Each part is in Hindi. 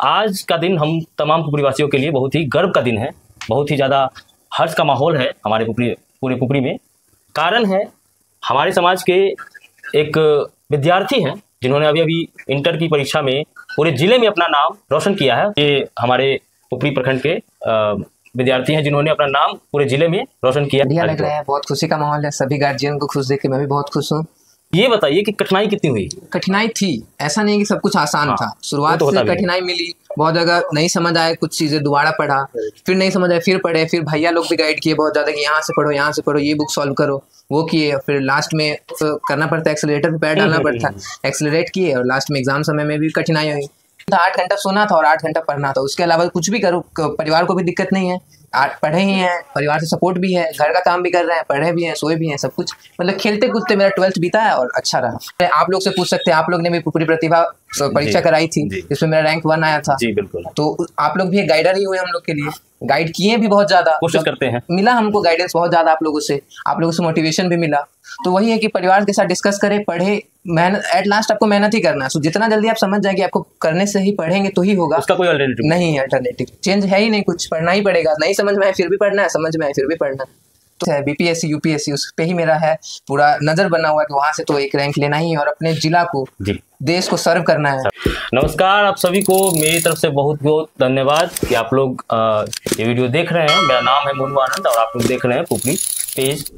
आज का दिन हम तमाम पुपरीवासियों के लिए बहुत ही गर्व का दिन है। बहुत ही ज़्यादा हर्ष का माहौल है हमारे पूरे पुपरी में। कारण है हमारे समाज के एक विद्यार्थी हैं जिन्होंने अभी अभी इंटर की परीक्षा में पूरे जिले में अपना नाम रोशन किया है। ये हमारे पुपरी प्रखंड के विद्यार्थी हैं जिन्होंने अपना नाम पूरे जिले में रोशन किया। बढ़िया लग रहा है, बहुत खुशी का माहौल है। सभी गार्जियन को खुश देख के मैं भी बहुत खुश हूँ। ये बताइए कि कठिनाई कितनी हुई? कठिनाई थी, ऐसा नहीं कि सब कुछ आसान था। शुरुआत से कठिनाई मिली, बहुत जगह नहीं समझ आए, कुछ चीजें दोबारा पढ़ा, फिर नहीं समझ आए, फिर पढ़े, फिर भैया लोग भी गाइड किए बहुत ज्यादा कि यहाँ से पढ़ो, यहाँ से पढ़ो, ये बुक सॉल्व करो, वो किए। फिर लास्ट में तो करना पड़ता है, एक्सेलरेटर पे पैर डालना पड़ता है, एक्सेलरेट किए। और लास्ट में एग्जाम समय में भी कठिनाई हुई। 8 घंटा सोना था और 8 घंटा पढ़ना था। उसके अलावा कुछ भी करो, परिवार को भी दिक्कत नहीं है। पढ़े ही हैं, परिवार से सपोर्ट भी है, घर का काम भी कर रहे हैं, पढ़े भी हैं, सोए भी हैं, सब कुछ मतलब खेलते कूदते मेरा 12th बीता है और अच्छा रहा। आप लोग से पूछ सकते हैं, आप लोग ने भी पुपरी प्रतिभा परीक्षा कराई थी जिसमें मेरा रैंक 1 आया था। जी बिल्कुल। तो आप लोग भी एक गाइडर ही हुए हम लोग के लिए, गाइड किए भी बहुत ज्यादा, कोशिश करते हैं। मिला हमको गाइडेंस बहुत ज्यादा आप लोगों से मोटिवेशन भी मिला। तो वही है कि परिवार के साथ डिस्कस करें, पढ़े, मेहनत, एट लास्ट आपको मेहनत ही करना है। सो जितना जल्दी आप समझ जाएंगे आपको करने से ही पढ़ेंगे तो ही होगा, उसका कोई अल्टरनेटिव नहीं है। अल्टरनेटिव चेंज है ही नहीं, कुछ पढ़ना ही पड़ेगा। नहीं समझ में आए फिर भी पढ़ना है, समझ में आए फिर भी पढ़ना है। तो बीपीएससी यूपीएससी उस पे ही मेरा है पूरा नजर बना हुआ है कि वहां से तो एक रैंक लेना ही है और अपने जिला को, देश को सर्व करना है। नमस्कार आप सभी को मेरी तरफ से बहुत बहुत धन्यवाद कि आप लोग ये वीडियो देख रहे हैं। मेरा नाम है मोनू आनंद और आप लोग देख रहे हैं पुपरी पेज।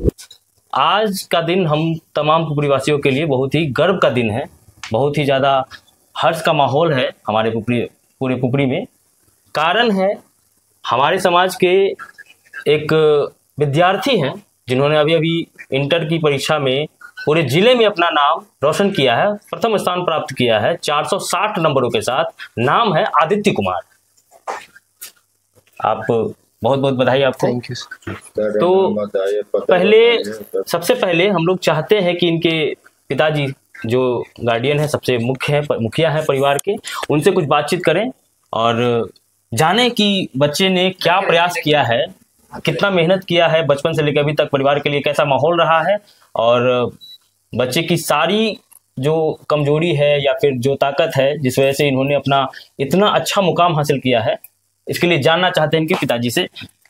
आज का दिन हम तमाम पुपरीवासियों के लिए बहुत ही गर्व का दिन है। बहुत ही ज़्यादा हर्ष का माहौल है हमारे पूरे पुपरी में। कारण है हमारे समाज के एक विद्यार्थी हैं जिन्होंने अभी अभी इंटर की परीक्षा में पूरे जिले में अपना नाम रोशन किया है, प्रथम स्थान प्राप्त किया है 460 नंबरों के साथ। नाम है आदित्य कुमार। आप बहुत बहुत बधाई आपको। Thank you. तो सबसे पहले हम लोग चाहते हैं कि इनके पिताजी जो गार्डियन है, सबसे मुखिया है परिवार के, उनसे कुछ बातचीत करें और जाने कि बच्चे ने क्या प्रयास किया है, कितना मेहनत किया है बचपन से लेकर अभी तक, परिवार के लिए कैसा माहौल रहा है और बच्चे की सारी जो कमजोरी है या फिर जो ताकत है जिस वजह से इन्होंने अपना इतना अच्छा मुकाम हासिल किया है, इसके लिए जानना चाहते हैं इनके पिताजी से।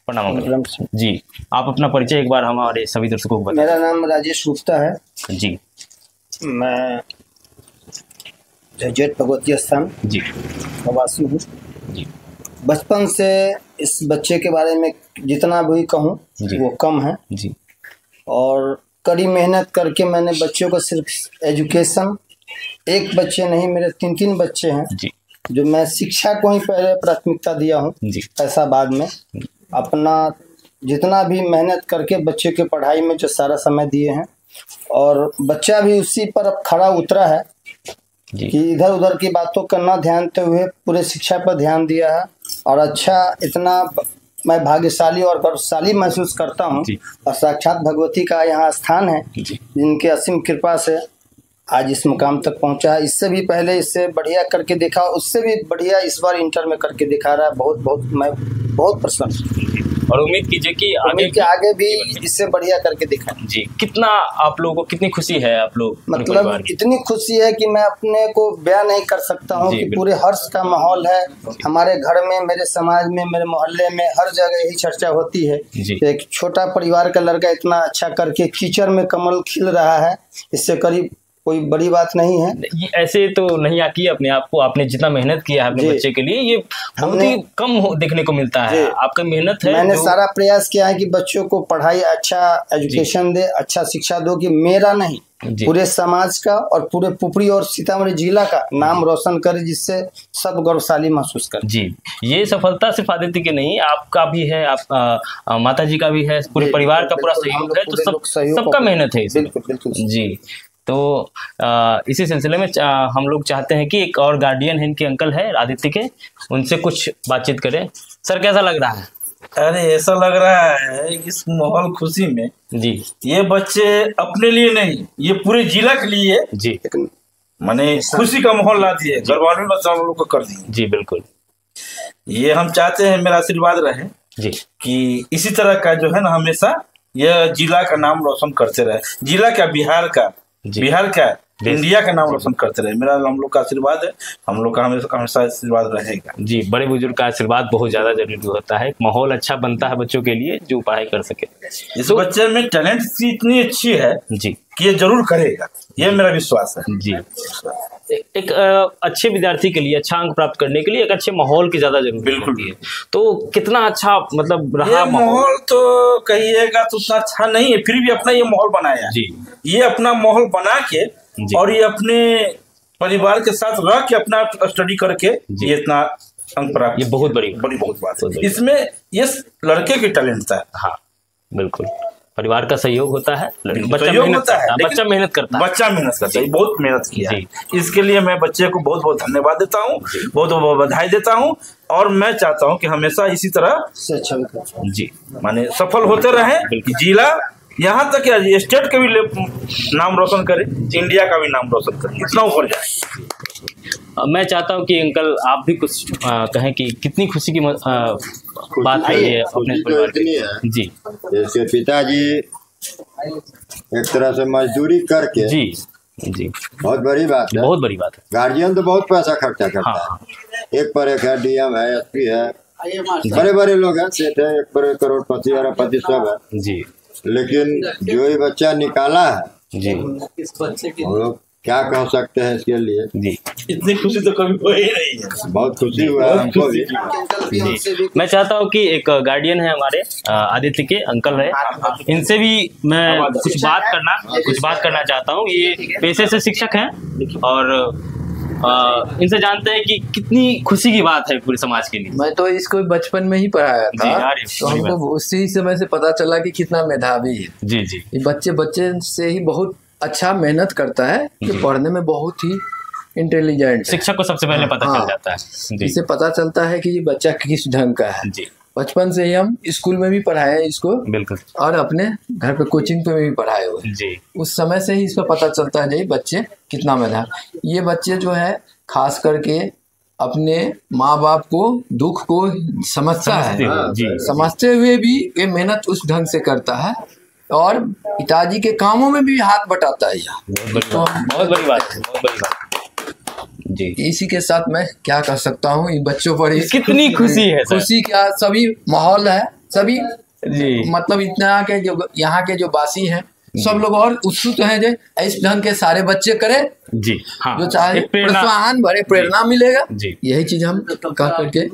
प्रणाम जी। आप अपना परिचय एक बार हमारे सभी दर्शकों को बताएं। मेरा नाम राजेश गुप्ता है जी। मैं जेट भगवती स्थान जी वासी हूँ जी। बचपन से इस बच्चे के बारे में जितना भी कहूँ वो कम है जी। और कड़ी मेहनत करके मैंने बच्चों को सिर्फ एजुकेशन, एक बच्चे नहीं मेरे 3 बच्चे हैं जी, जो मैं शिक्षा को ही पहले प्राथमिकता दिया हूँ, ऐसा बाद में अपना जितना भी मेहनत करके बच्चे के पढ़ाई में जो सारा समय दिए हैं और बच्चा भी उसी पर अब खड़ा उतरा है कि इधर उधर की बातों का ना ध्यान देते हुए पूरे शिक्षा पर ध्यान दिया है। और अच्छा, इतना मैं भाग्यशाली और गौरवशाली महसूस करता हूँ और साक्षात भगवती का यहाँ स्थान है जिनके असीम कृपा से आज इस मुकाम तक पहुँचा है। इससे भी पहले इससे बढ़िया करके देखा, उससे भी बढ़िया इस बार इंटर में करके दिखा रहा है। मैं बहुत प्रसन्न और उम्मीद कीजिए कि आगे भी इससे बढ़िया करके दिखा जी। कितना आप लोगों को कितनी खुशी है? आप लोग मतलब इतनी खुशी है कि मैं अपने को बयान नहीं कर सकता हूँ कि पूरे हर्ष का माहौल है हमारे घर में, मेरे समाज में, मेरे मोहल्ले में, हर जगह यही चर्चा होती है। एक छोटा परिवार का लड़का इतना अच्छा करके कीचड़ में कमल खिल रहा है, इससे करीब कोई बड़ी बात नहीं है। ये ऐसे तो नहीं आती अपने आप को, आपने जितना मेहनत किया है अपने बच्चे के लिए ये बहुत ही कम देखने को मिलता है। आपका मेहनत है, मैंने सारा प्रयास किया है कि बच्चों को पढ़ाई अच्छा एजुकेशन दे, अच्छा शिक्षा दो कि मेरा नहीं पूरे समाज का और पूरे पुपरी और सीतामढ़ी जिला का नाम रोशन करे, जिससे सब गौरवशाली महसूस करे। जी, ये सफलता सिर्फ आदित्य की नहीं, आपका भी है, आप माता जी का भी है, पूरे परिवार का पूरा सहयोग है, तो सबका मेहनत है। बिल्कुल जी। तो इसी सिलसिले में हम लोग चाहते हैं कि एक और गार्डियन है इनके, अंकल है आदित्य के, उनसे कुछ बातचीत करें। सर कैसा लग रहा है? अरे ऐसा लग रहा है इस माहौल खुशी में जी, ये बच्चे अपने लिए नहीं, ये पूरे जिला के लिए जी माने खुशी का माहौल ला दिए, घर वालों ने सब लोग को कर दिए। जी बिल्कुल। ये हम चाहते हैं, मेरा आशीर्वाद रहे जी कि इसी तरह का जो है ना हमेशा यह जिला का नाम रोशन करते रहे, जिला का, बिहार का, बिहार का इंडिया का नाम रोशन करते रहे। मेरा हम लोग का आशीर्वाद है, हम लोग का हमेशा आशीर्वाद रहेगा। जी, बड़े बुजुर्ग का आशीर्वाद बहुत ज्यादा जरूरी होता है। माहौल अच्छा बनता है बच्चों के लिए जो पढ़ाई कर सके। इस बच्चे में टैलेंट इतनी अच्छी है जी कि ये जरूर करेगा, ये मेरा विश्वास है। जी, एक अच्छे विद्यार्थी के लिए अच्छा अंक प्राप्त करने के लिए एक अच्छे माहौल की ज्यादा जरूरत होती है। तो कितना अच्छा मतलब रहा माहौल तो कहिएगा तो उतना अच्छा नहीं है, फिर भी अपना ये माहौल बनाया जी। ये अपना माहौल बना के और ये अपने परिवार के साथ रह के अपना स्टडी करके ये इतना अंक प्राप्त, ये बहुत बड़ी बहुत बात है। इसमें ये लड़के की टैलेंट था। हाँ बिल्कुल, परिवार का सहयोग होता है, बच्चा मेहनत करता है, बहुत मेहनत किया है। इसके लिए मैं बच्चे को बहुत बहुत धन्यवाद देता हूँ, बहुत बहुत बधाई देता हूँ। और मैं चाहता हूँ कि हमेशा इसी तरह जी माने सफल होते रहे। जिला यहाँ तक कि स्टेट का भी नाम रोशन करे, इंडिया का भी नाम रोशन करे, इतना ऊपर जाए। मैं चाहता हूँ कि अंकल आप भी कुछ कहें कि कितनी खुशी की बात है ये अपने परिवार की। जी, इसके पिताजी एक तरह से मजदूरी करके जी जी बहुत बड़ी बात है, बहुत बड़ी बात है। गार्जियन तो बहुत पैसा खर्चा करता है, एक पर एक है, डीएम है, एसपी है, बड़े बड़े लोग हैं, सेठ है, एक पर एक करोड़पति अरबपति सब है जी। लेकिन जो ये बच्चा निकाला है जी, हम लोग क्या कह सकते हैं इसके लिए जी। इतनी खुशी तो कभी हुई नहीं है, बहुत खुशी हुआ है हमको भी जी। मैं चाहता हूँ कि एक गार्डियन है हमारे आदित्य के अंकल है, इनसे भी मैं कुछ बात करना चाहता हूँ। ये पेशे से शिक्षक हैं और इनसे जानते हैं कि कितनी खुशी की बात है पूरे समाज के लिए। मैं तो इसको बचपन में ही पढ़ाया था, तो हमको उसी समय से पता चला कि कितना मेधावी है जी जी। ये बच्चे से ही बहुत अच्छा मेहनत करता है, कि पढ़ने में बहुत ही इंटेलिजेंट, शिक्षक को सबसे पहले पता चल जाता है। इससे पता चलता है कि ये बच्चा किस ढंग का है जी। बचपन से ही हम स्कूल में भी पढ़ाए हैं इसको, बिल्कुल, और अपने घर पे कोचिंग पे भी पढ़ाए हुए जी। उस समय से ही इसको पता चलता है बच्चे कितना मेधावी। ये बच्चे जो है खास करके अपने माँ बाप को दुख को समझता है जी, समझते हुए भी ये मेहनत उस ढंग से करता है और पिताजी के कामों में भी हाथ बटाता है। बहुत बड़ी बात है, बहुत बड़ी बात जी। इसी के साथ मैं क्या कह सकता हूँ, इन बच्चों पर कितनी खुशी है, खुशी क्या सभी माहौल है सभी जी। मतलब इतना के जो यहाँ के जो वासी हैं सब लोग और उत्सुक हैं जो इस ढंग के सारे बच्चे करें जी। हाँ, जो चाहे प्रोत्साहन भरे प्रेरणा मिलेगा जी। यही चीज हम कह करके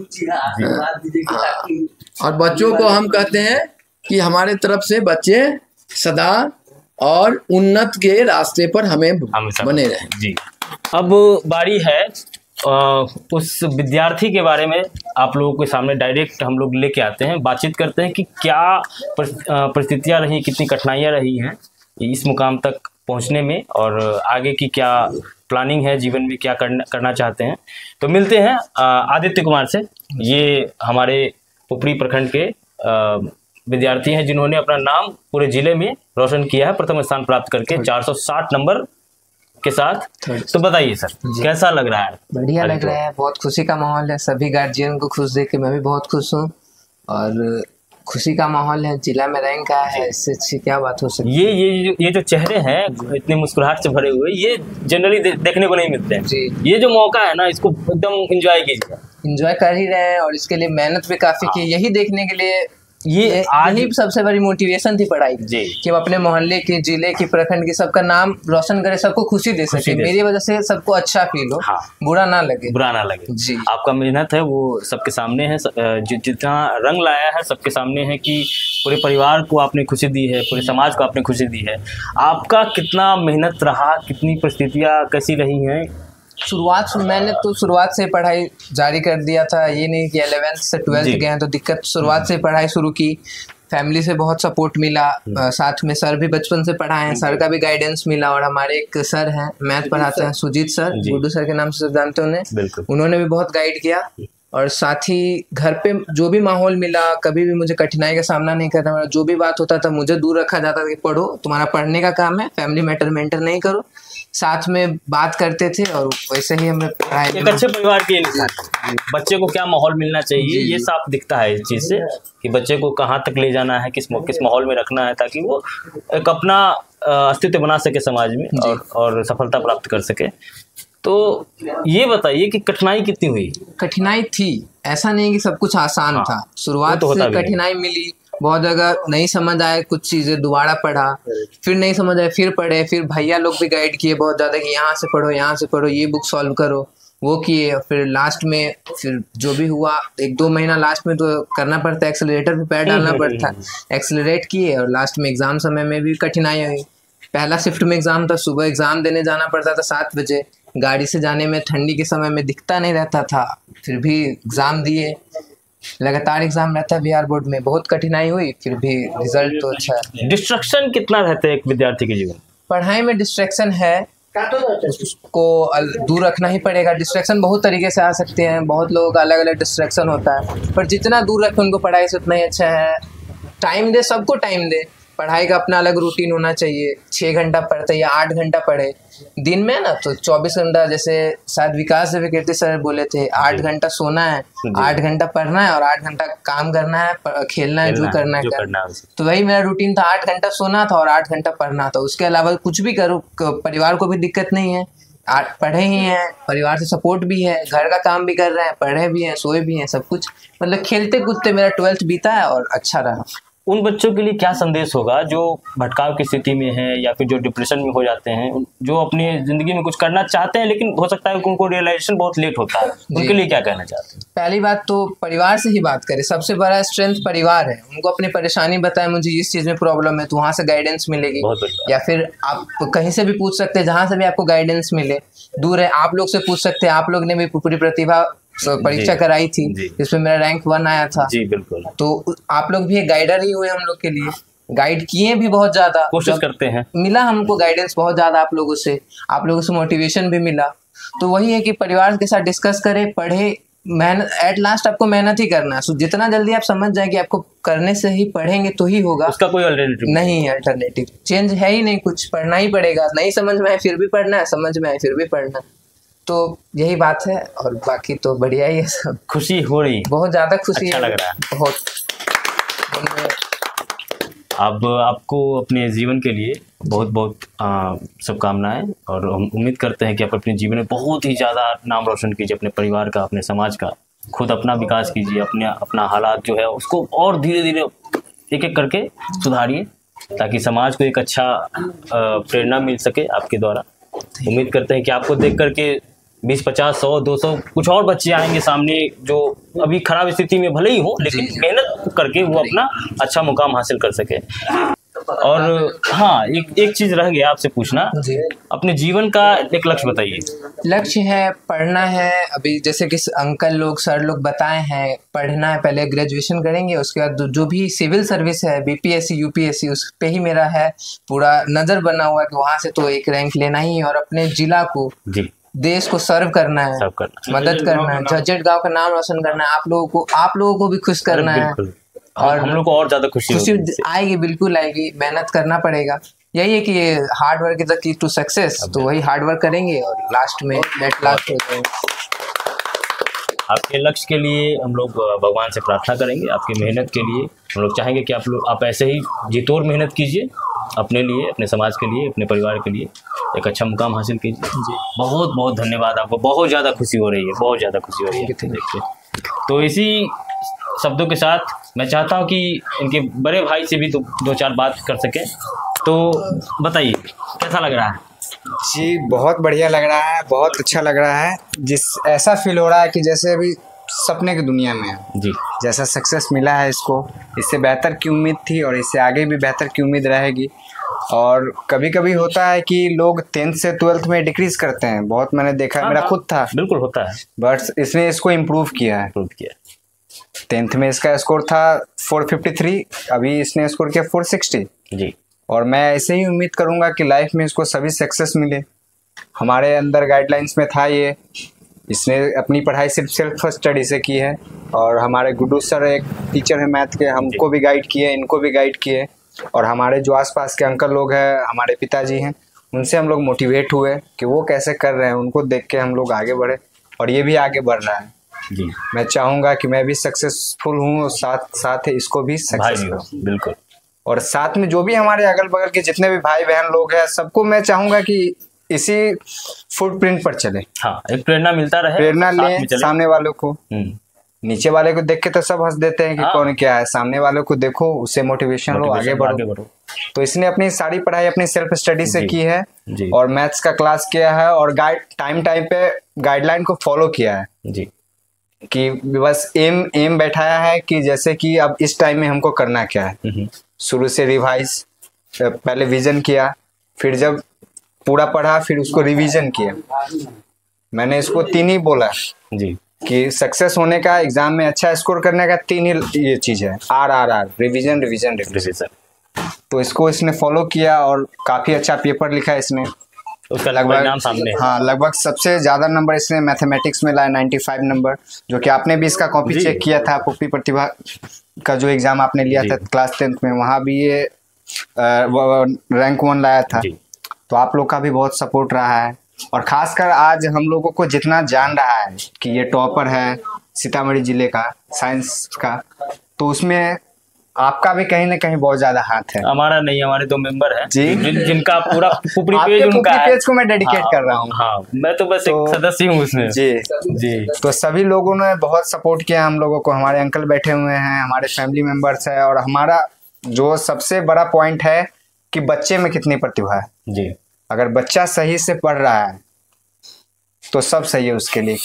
और बच्चों को हम कहते हैं कि हमारे तरफ से बच्चे सदा और उन्नत के रास्ते पर हमें बने रहे जी। अब बारी है उस विद्यार्थी के बारे में आप लोगों के सामने डायरेक्ट हम लोग लेके आते हैं, बातचीत करते हैं कि क्या परिस्थितियां रही, कितनी कठिनाइयां रही हैं इस मुकाम तक पहुंचने में और आगे की क्या प्लानिंग है, जीवन में क्या करना चाहते हैं। तो मिलते हैं आदित्य कुमार से। ये हमारे पुपरी प्रखंड के विद्यार्थी हैं जिन्होंने अपना नाम पूरे जिले में रोशन किया है, प्रथम स्थान प्राप्त करके 460 नंबर के साथ। तो बताइए सर कैसा लग रहा है? बढ़िया लग रहा है, बहुत खुशी का माहौल है, सभी गार्जियन को खुश देख के मैं भी बहुत खुश हूँ और खुशी का माहौल है। जिला में रैंक आया है, इससे अच्छी क्या बात हो सकती है। ये जो चेहरे हैं इतने मुस्कुराहट से भरे हुए, ये जनरली देखने को नहीं मिलते हैं जी। ये जो मौका है ना, इसको एकदम एंजॉय कीजिए। एंजॉय कर ही रहे हैं और इसके लिए मेहनत भी काफी की, यही देखने के लिए यही सबसे बड़ी मोटिवेशन थी पढ़ाई की कि वो अपने मोहल्ले की, जिले की, प्रखंड की सबका नाम रोशन करे, सबको खुशी दे सके, मेरी वजह से सबको अच्छा फील हो, बुरा ना लगे जी। आपका मेहनत है वो सबके सामने है, जितना रंग लाया है सबके सामने है कि पूरे परिवार को आपने खुशी दी है, पूरे समाज को आपने खुशी दी है। आपका कितना मेहनत रहा, कितनी परिस्थितियाँ कैसी रही हैं? मैंने तो शुरुआत से पढ़ाई जारी कर दिया था, ये नहीं कि 11th से 12th गए हैं तो दिक्कत, शुरुआत से पढ़ाई शुरू की। फैमिली से बहुत सपोर्ट मिला, साथ में सर भी बचपन से पढ़ाए हैं, सर का भी गाइडेंस मिला। और हमारे एक सर हैं मैथ पढ़ाते हैं, सुजीत सर, गुड्डू सर के नाम से जानते हैं, उन्होंने भी बहुत गाइड किया। और साथ ही घर पे जो भी माहौल मिला, कभी भी मुझे कठिनाई का सामना नहीं करना, जो भी बात होता था मुझे दूर रखा जाता था कि पढ़ो, तुम्हारा पढ़ने का काम है, फैमिली मैटर मेंटर नहीं करो। साथ में बात करते थे और वैसे ही हमें एक अच्छे परिवार के बच्चे को क्या माहौल मिलना चाहिए ये साफ दिखता है इस चीज़ से कि बच्चे को कहाँ तक ले जाना है, किस माहौल में रखना है, ताकि वो एक अपना अस्तित्व बना सके समाज में और सफलता प्राप्त कर सके। तो ये बताइए कि कठिनाई कितनी हुई? कठिनाई थी, ऐसा नहीं कि सब कुछ आसान था। शुरुआत से कठिनाई मिली, बहुत जगह नहीं समझ आए, कुछ चीजें दोबारा पढ़ा, फिर नहीं समझ आए फिर पढ़े, फिर भैया लोग भी गाइड किए बहुत ज्यादा कि यहाँ से पढ़ो, यहाँ से पढ़ो, ये बुक सॉल्व करो, वो किए। फिर लास्ट में फिर जो भी हुआ 1-2 महीना लास्ट में तो करना पड़ता है, एक्सेलरेटर पे पैर डालना पड़ता है, एक्सेलरेट किए। और लास्ट में एग्जाम समय में भी कठिनाई हुई। पहला शिफ्ट में एग्जाम था, सुबह एग्जाम देने जाना पड़ता था 7 बजे, गाड़ी से जाने में ठंडी के समय में दिखता नहीं रहता था, फिर भी एग्जाम दिए। लगातार एग्जाम रहता है बिहार बोर्ड में, बहुत कठिनाई हुई, फिर भी रिजल्ट तो अच्छा है। डिस्ट्रैक्शन कितना रहता है एक विद्यार्थी के जीवन? पढ़ाई में डिस्ट्रैक्शन है, उसको दूर रखना ही पड़ेगा। डिस्ट्रैक्शन बहुत तरीके से आ सकते हैं, बहुत लोगों का अलग अलग डिस्ट्रैक्शन होता है, पर जितना दूर रखें उनको पढ़ाई से उतना ही अच्छा है। टाइम दे, सबको टाइम दे, पढ़ाई का अपना अलग रूटीन होना चाहिए। 6 घंटा पढ़ते या 8 घंटा पढ़े दिन में ना, तो 24 घंटा, जैसे शायद विकास कीर्ति सर बोले थे 8 घंटा सोना है, 8 घंटा पढ़ना है और 8 घंटा काम करना है, खेलना है, जो करना है। तो वही मेरा रूटीन था, 8 घंटा सोना था और 8 घंटा पढ़ना था। उसके अलावा कुछ भी करो, परिवार को भी दिक्कत नहीं है, पढ़े ही हैं, परिवार से सपोर्ट भी है, घर का काम भी कर रहे हैं, पढ़े भी हैं, सोए भी हैं, सब कुछ मतलब खेलते कूदते मेरा 12th बीता है और अच्छा रहा। उन बच्चों के लिए क्या संदेश होगा जो भटकाव की स्थिति में है या फिर जो डिप्रेशन में हो जाते हैं, जो अपनी जिंदगी में कुछ करना चाहते हैं लेकिन हो सकता है कि उनको रियलाइजेशन बहुत लेट होता है, उनके लिए क्या कहना चाहते हैं? पहली बात तो परिवार से ही बात करें, सबसे बड़ा स्ट्रेंथ परिवार है। उनको अपनी परेशानी बताएं, मुझे इस चीज़ में प्रॉब्लम है, तो वहाँ से गाइडेंस मिलेगी। या फिर आप कहीं से भी पूछ सकते हैं, जहाँ से भी आपको गाइडेंस मिले। दूर है, आप लोग से पूछ सकते हैं, आप लोग ने भी पूरी प्रतिभा परीक्षा कराई थी जिसमें मेरा रैंक 1 आया था। जी बिल्कुल। तो आप लोग भी एक गाइडर ही हुए हम लोग के लिए, गाइड किए भी बहुत ज्यादा, कोशिश करते हैं, मिला हमको गाइडेंस बहुत ज्यादा आप लोगों से मोटिवेशन भी मिला। तो वही है कि परिवार के साथ डिस्कस करें, पढ़े, मेहनत, एट लास्ट आपको मेहनत ही करना है। जितना जल्दी आप समझ जाए कि आपको करने से ही पढ़ेंगे तो ही होगा, उसका कोई अल्टरनेटिव नहीं है। अल्टरनेटिव चेंज है ही नहीं, कुछ पढ़ना ही पड़ेगा। नहीं समझ में आए फिर भी पढ़ना है, समझ में आए फिर भी पढ़ना है। तो यही बात है, और बाकी तो बढ़िया ही है सब। खुशी हो रही, बहुत ज्यादा खुशी अच्छा लग रहा है बहुत। अब आपको अपने जीवन के लिए बहुत बहुत शुभकामनाएं, और हम उम्मीद करते हैं कि आप अपने जीवन में बहुत ही ज़्यादा नाम रोशन कीजिए, अपने परिवार का, अपने समाज का, खुद अपना विकास कीजिए, अपना हालात जो है उसको और धीरे धीरे एक एक करके सुधारिए, ताकि समाज को एक अच्छा प्रेरणा मिल सके आपके द्वारा। उम्मीद करते हैं कि आपको देख करके 20, 50, 100, 200 कुछ और बच्चे आएंगे सामने जो अभी खराब स्थिति में भले ही हो, लेकिन मेहनत करके वो अपना अच्छा मुकाम हासिल कर सके। और हाँ, एक चीज रह गया आपसे पूछना, अपने जीवन का एक लक्ष्य बताइए। लक्ष्य है पढ़ना है। अभी जैसे कि अंकल लोग, सर लोग बताए हैं, पढ़ना है, पहले ग्रेजुएशन करेंगे, उसके बाद जो भी सिविल सर्विस है, बीपीएससी, यूपीएससी, उस पे ही मेरा है पूरा नजर बना हुआ है कि वहां से तो एक रैंक लेना ही है, और अपने जिला को, देश को सर्व करना है, मदद करना है, झज्जर गांव का नाम रोशन करना है, आप लोगों को भी खुश करना है, और हम लोग को और ज्यादा खुशी आएगी, बिल्कुल आएगी। मेहनत करना पड़ेगा, यही है कि ये hard work is the key to success. तो वही हार्ड वर्क करेंगे और लास्ट में एट लास्ट हो जाएंगे। आपके लक्ष्य के लिए हम लोग भगवान से प्रार्थना करेंगे, आपकी मेहनत के लिए हम लोग चाहेंगे कि आप ऐसे ही जीतोड़ मेहनत कीजिए, अपने लिए, अपने समाज के लिए, अपने परिवार के लिए एक अच्छा मुकाम हासिल कीजिए। बहुत बहुत धन्यवाद आपको, बहुत ज़्यादा खुशी हो रही है, बहुत ज़्यादा खुशी हो रही है देखिए। तो इसी शब्दों के साथ मैं चाहता हूँ कि इनके बड़े भाई से भी 2-4 बात कर सकें। तो बताइए कैसा लग रहा है? जी बहुत बढ़िया लग रहा है, बहुत अच्छा लग रहा है। ऐसा फील हो रहा है कि जैसे अभी सपने की दुनिया में है जी। जैसा सक्सेस मिला है इसको, इससे बेहतर की उम्मीद थी और इससे आगे भी बेहतर की उम्मीद रहेगी। और कभी कभी होता है कि लोग 10th से 12th में डिक्रीज करते हैं, बहुत मैंने देखा, मेरा खुद था, बिल्कुल होता है, बट इसने इसको इम्प्रूव किया है। 10th में इसका स्कोर था 453, अभी इसने स्कोर किया 460 जी। और मैं ऐसे ही उम्मीद करूंगा कि लाइफ में इसको सभी सक्सेस मिले। हमारे अंदर गाइडलाइंस में था ये, इसने अपनी पढ़ाई सिर्फ सेल्फ स्टडी से की है, और हमारे गुड्डू सर एक टीचर है मैथ के, हमको भी गाइड किए, इनको भी गाइड किए, और हमारे जो आसपास के अंकल लोग हैं, हमारे पिताजी हैं, उनसे हम लोग मोटिवेट हुए कि वो कैसे कर रहे हैं, उनको देख के हम लोग आगे बढ़े, और ये भी आगे बढ़ रहा है जी। मैं चाहूँगा कि मैं भी सक्सेसफुल हूँ, साथ साथ इसको भी सक्सेस बिल्कुल। और साथ में जो भी हमारे अगल बगल के जितने भी भाई बहन लोग हैं, सबको मैं चाहूंगा कि इसी फुटप्रिंट पर चले। हाँ, एक प्रेरणा मिलता रहे, प्रेरणा लें सामने वालों को। नीचे वाले को देख के तो सब हंस देते हैं कि कौन क्या है, सामने वालों को देखो, उससे मोटिवेशन लो, आगे बढ़ो। तो इसने अपनी सारी पढ़ाई अपनी सेल्फ स्टडी से की है और मैथ्स का क्लास किया है और टाइम पे गाइडलाइन को फॉलो किया है जी, कि बस एम बैठाया है कि जैसे कि अब इस टाइम में हमको करना क्या है। शुरू से रिवाइज, पहले विजन किया, फिर जब पूरा पढ़ा फिर उसको रिवीजन किया। मैंने इसको 3 ही बोला जी कि सक्सेस होने का, एग्जाम में अच्छा स्कोर करने का 3 ही ये चीज है, RRR, रिवीजन रिवीजन रिवीजन। तो इसको इसने फॉलो किया और काफी अच्छा पेपर लिखा इसने। उसका लगभग नाम सामने है। हाँ, लगभग सबसे ज्यादा नंबर इसने मैथमेटिक्स में लाया, 95 नंबर, जो कि आपने भी इसका कॉपी चेक किया था। पुप्पी प्रतिभा का जो एग्जाम आपने लिया था क्लास 10th में, वहाँ भी ये रैंक 1 लाया था। तो आप लोग का भी बहुत सपोर्ट रहा है और खासकर आज हम लोगों को जितना जान रहा है कि ये टॉपर है सीतामढ़ी जिले का साइंस का, तो उसमें आपका भी कहीं ना कहीं बहुत ज्यादा हाथ है। हमारा नहीं, हमारे 2 मेंबर हैं जी, जिनका पूरा पुपरी पेज उनका है। पेज को मैं डेडिकेट कर रहा हूँ। हाँ, मैं तो बस एक सदस्य हूँ उसमें जी जी। तो सभी लोगों ने बहुत सपोर्ट किया हम लोगों को। हमारे अंकल बैठे हुए हैं, हमारे फैमिली मेंबर्स है, और हमारा जो सबसे बड़ा पॉइंट है कि बच्चे में कितनी प्रतिभा है जी। अगर बच्चा सही से पढ़ रहा है तो सब सही है उसके लिए,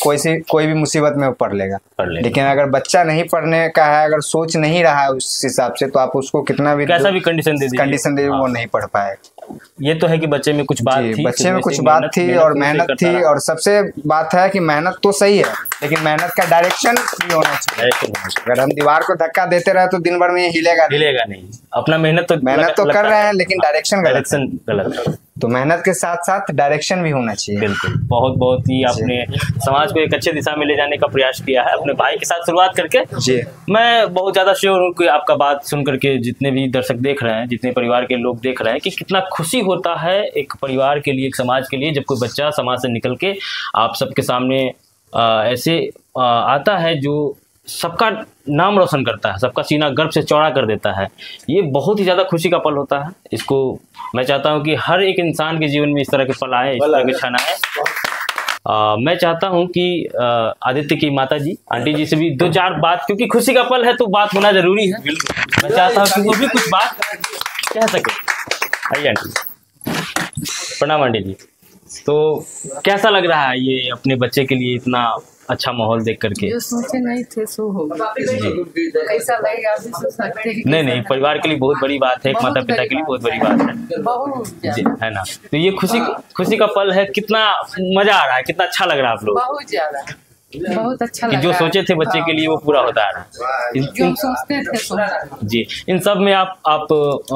कोई भी मुसीबत में वो पढ़ लेगा। लेकिन अगर बच्चा नहीं पढ़ने का है, अगर सोच नहीं रहा है उस हिसाब से, तो आप उसको कितना भी कैसा भी कंडीशन दे वो नहीं पढ़ पाएगा। ये तो है कि बच्चे में कुछ बात थी, बच्चे में कुछ बात थी और मेहनत थी, और सबसे बात है कि मेहनत तो सही है लेकिन मेहनत का डायरेक्शन भी होना चाहिए। अगर हम दीवार को धक्का देते रहे तो दिन भर में हिलेगा नहीं। अपना मेहनत तो कर रहे हैं लेकिन डायरेक्शन गलत है। तो मेहनत के साथ साथ डायरेक्शन भी होना चाहिए। बिल्कुल, बहुत ही आपने समाज को एक अच्छे दिशा में ले जाने का प्रयास किया है अपने भाई के साथ शुरुआत करके जी। मैं बहुत ज्यादा श्योर हूँ कि आपका बात सुन करके जितने भी दर्शक देख रहे हैं, जितने परिवार के लोग देख रहे हैं, कि कितना खुशी होता है एक परिवार के लिए, एक समाज के लिए, जब कोई बच्चा समाज से निकल के आप सबके सामने ऐसे आता है जो सबका नाम रोशन करता है, सबका सीना गर्व से चौड़ा कर देता है। ये बहुत ही ज़्यादा खुशी का पल होता है। इसको मैं चाहता हूँ कि हर एक इंसान के जीवन में इस तरह के पल आए, इस तरह के क्षण आए। मैं चाहता हूँ कि आदित्य की माता जी, आंटी जी से भी 2-4 बात, क्योंकि खुशी का पल है तो बात होना जरूरी है। मैं चाहता हूँ कि वो भी कुछ बात कह सके। आइए आंटी। प्रणाम आंटी जी। तो कैसा लग रहा है ये अपने बच्चे के लिए इतना अच्छा माहौल देख करके? जो सोचे नहीं थे सो होगा। कैसा लगेगा अभी सोच सकते हैं? नहीं, परिवार के लिए बहुत बड़ी बात है, एक माता पिता के लिए बहुत बड़ी बात है, बहुत जी, है ना। तो ये खुशी का पल है। कितना मजा आ रहा है, कितना अच्छा लग रहा है आप लोग? बहुत ज्यादा, बहुत अच्छा लग रहा है। जो सोचे थे बच्चे के लिए वो पूरा होता है। जो सोचते थे जी। इन सब में आप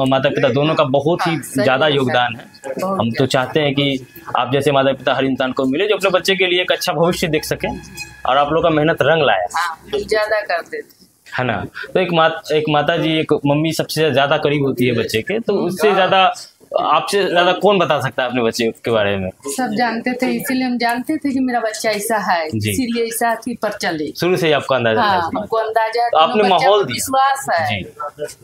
माता पिता दोनों का बहुत ही ज्यादा योगदान है। हम तो चाहते हैं कि आप जैसे माता पिता हर इंसान को मिले जो अपने बच्चे के लिए एक अच्छा भविष्य देख सके, और आप लोग का मेहनत रंग लाया। ज्यादा करते थे, है ना। तो एक माता जी, एक मम्मी सबसे ज्यादा करीब होती है बच्चे के, तो उससे ज्यादा आपसे ज्यादा कौन बता सकता है अपने बच्चे के बारे में? सब जानते थे, इसीलिए हम जानते थे कि मेरा बच्चा ऐसा है, इसीलिए ऐसा थी पर चले। शुरू से ही आपको अंदाजा? हाँ, हमको अंदाजा, तो आपने माहौल दिया, विश्वास है,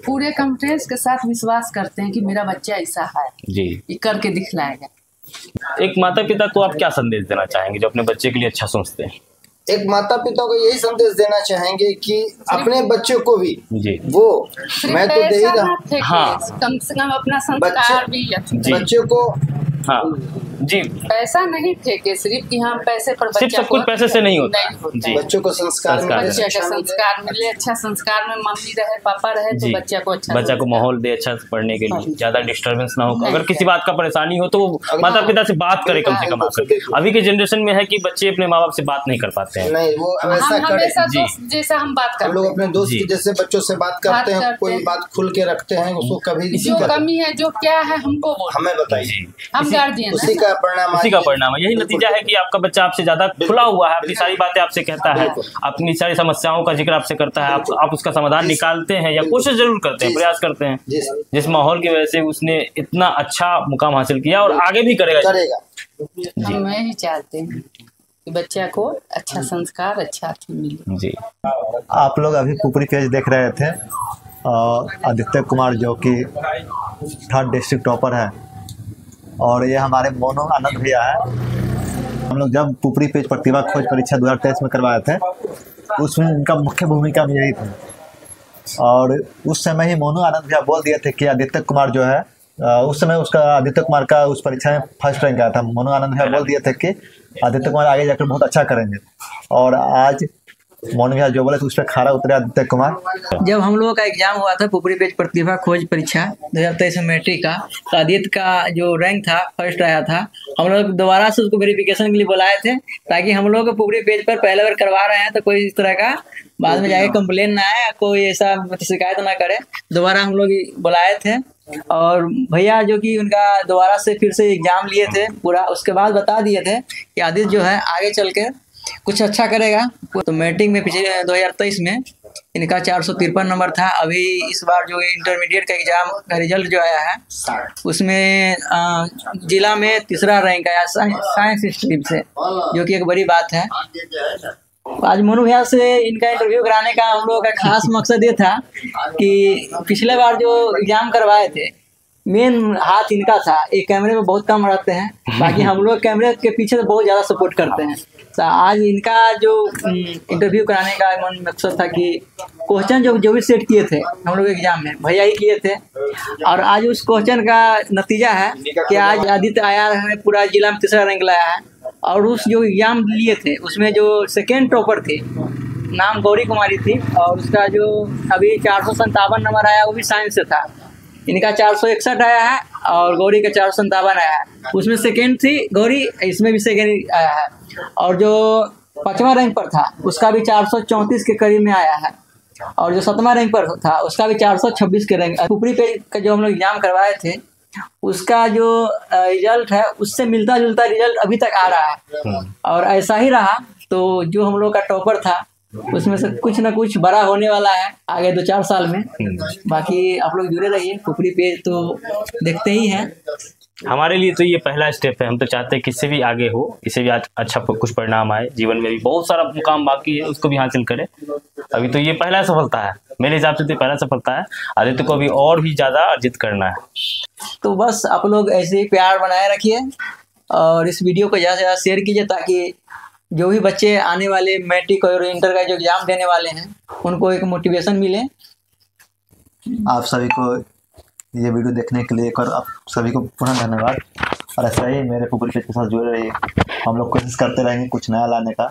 पूरे कॉन्फिडेंस के साथ विश्वास करते हैं कि मेरा बच्चा ऐसा है जी, ये करके दिखलाएगा। एक माता पिता को आप क्या संदेश देना चाहेंगे जो अपने बच्चे के लिए अच्छा सोचते हैं? एक माता पिता को यही संदेश देना चाहेंगे कि अपने बच्चे को भी जी वो मैं तो दे ही रहा, हाँ, कम से कम अपना संस्कार भी बच्चे को, हाँ जी, पैसा नहीं फेंके सिर्फ कि हम पैसे पर, सिर्फ सब कुछ पैसे से नहीं होता जी। बच्चों को संस्कार मिले, अच्छा संस्कार में मम्मी रहे पापा रहे तो बच्चा को अच्छा, बच्चा को माहौल दे अच्छा पढ़ने के लिए, ज्यादा डिस्टर्बेंस ना हो। अगर किसी बात का परेशानी हो तो वो माता पिता से बात करे कम से कम। अभी के जनरेशन में है कि बच्चे अपने माँ बाप से बात नहीं कर पाते हैं। नहीं, वो ऐसा करे जैसा हम बात करते हैं, लोग अपने दोस्त जैसे बच्चों से बात करते हैं, कोई बात खुल के रखते हैं, उसको कभी जो कमी है जो क्या है हमको हमें बताइए, हम गार्जियन, उसी का परिणाम है। यही नतीजा है कि आपका बच्चा आपसे ज्यादा खुला हुआ है, अपनी सारी बातें आपसे कहता है, अपनी सारी समस्याओं का जिक्र आपसे करता है, आप उसका समाधान निकालते हैं या कोशिश जरूर करते हैं, प्रयास करते हैं, जिस माहौल की वजह से उसने इतना अच्छा मुकाम हासिल किया और आगे भी करेगा। हम यही चाहते हैं कि बच्चा को अच्छा संस्कार, अच्छा मिले। जी, आप लोग अभी पुपरी पेज देख रहे थे, आदित्य कुमार जो कि 3rd डिस्ट्रिक्ट टॉपर है, और ये हमारे मोनू आनंद भैया है। हम लोग जब पुपरी पेज प्रतिभा खोज परीक्षा 2023 में करवाए थे, उसमें इनका मुख्य भूमिका में यही थी। और उस समय ही मोनू आनंद भैया बोल दिए थे कि आदित्य कुमार जो है, उस समय उसका आदित्य कुमार का उस परीक्षा में 1st रैंक आया था। मोनू आनंद भैया बोल दिए थे कि आदित्य कुमार आगे जाकर बहुत अच्छा करेंगे, और आज मोनू भैया जो बोले तो उस पर खरा उतरे आदित्य कुमार। जब हम लोगों का एग्जाम हुआ था पुपरी पेज प्रतिभा खोज परीक्षा 2023 में मैट्रिक का, तो आदित्य का जो रैंक था 1st आया था। हम लोग दोबारा से उसको वेरिफिकेशन के लिए बुलाए थे, ताकि हम लोग पुपरी पेज पर पहले बार करवा रहे हैं तो कोई इस तरह का बाद में जाके कंप्लेन ना आए, कोई ऐसा शिकायत ना करे। दोबारा हम लोग बुलाए थे, और भैया जो कि उनका दोबारा से फिर से एग्जाम लिए थे पूरा, उसके बाद बता दिए थे कि आदित्य जो है आगे चल के कुछ अच्छा करेगा। तो मैट्रिक में पिछले 2023 में इनका 453 नंबर था। अभी इस बार जो इंटरमीडिएट का एग्जाम का रिजल्ट जो आया है, उसमें जिला में 3रा रैंक आया साइंस स्ट्रीम से, जो कि एक बड़ी बात है। आज मोनू भैया से इनका इंटरव्यू कराने का हम लोगों का खास मकसद ये था कि पिछले बार जो एग्जाम करवाए थे, मेन हाथ इनका था। एक कैमरे में बहुत कम रहते हैं, बाकी हम लोग कैमरे के पीछे से बहुत ज़्यादा सपोर्ट करते हैं। तो आज इनका जो इंटरव्यू कराने का मकसद था कि क्वेश्चन जो भी सेट किए थे हम लोग एग्जाम में, भैया ही किए थे। और आज उस क्वेश्चन का नतीजा है कि आज आदित्य आया है, पूरा जिला में 3रा रैंक लाया है। और उस जो एग्जाम लिए थे उसमें जो 2nd टॉपर थे, नाम गौरी कुमारी थी, और उसका जो अभी 457 नंबर आया वो भी साइंस से था। इनका 461 आया है और गौरी का 457 आया है। उसमें 2nd थी गौरी, इसमें भी 2nd आया है। और जो 5वां रैंक पर था उसका भी 434 के करीब में आया है, और जो 7वां रैंक पर था उसका भी 426 के रैंक। पुपरी पेज का जो हम लोग एग्जाम करवाए थे, उसका जो रिजल्ट है उससे मिलता जुलता रिजल्ट अभी तक आ रहा है, और ऐसा ही रहा तो जो हम लोग का टॉपर था उसमें से कुछ ना कुछ बड़ा होने वाला है आगे 2-4 साल में। बाकी आप लोग जुड़े रहिए, पुपरी पेज तो देखते ही हैं। हमारे लिए तो ये पहला स्टेप है। हम तो चाहते हैं कि इससे भी आगे हो, इससे भी अच्छा कुछ परिणाम आए। जीवन में भी बहुत सारा मुकाम बाकी है, उसको भी हासिल करें। अभी तो ये पहला सफलता है, मेरे हिसाब से तो पहला सफलता है। आदित्य को अभी और भी ज़्यादा अर्जित करना है। तो बस आप लोग ऐसे ही प्यार बनाए रखिए, और इस वीडियो को ज़्यादा से ज़्यादा शेयर कीजिए, ताकि जो भी बच्चे आने वाले मैट्रिक और इंटर का जो एग्ज़ाम देने वाले हैं उनको एक मोटिवेशन मिले। आप सभी को ये वीडियो देखने के लिए एक और आप सभी को पुनः धन्यवाद। और ऐसा ही मेरे पुपरी पेज के साथ जुड़े रहिए। हम लोग कोशिश करते रहेंगे कुछ नया लाने का।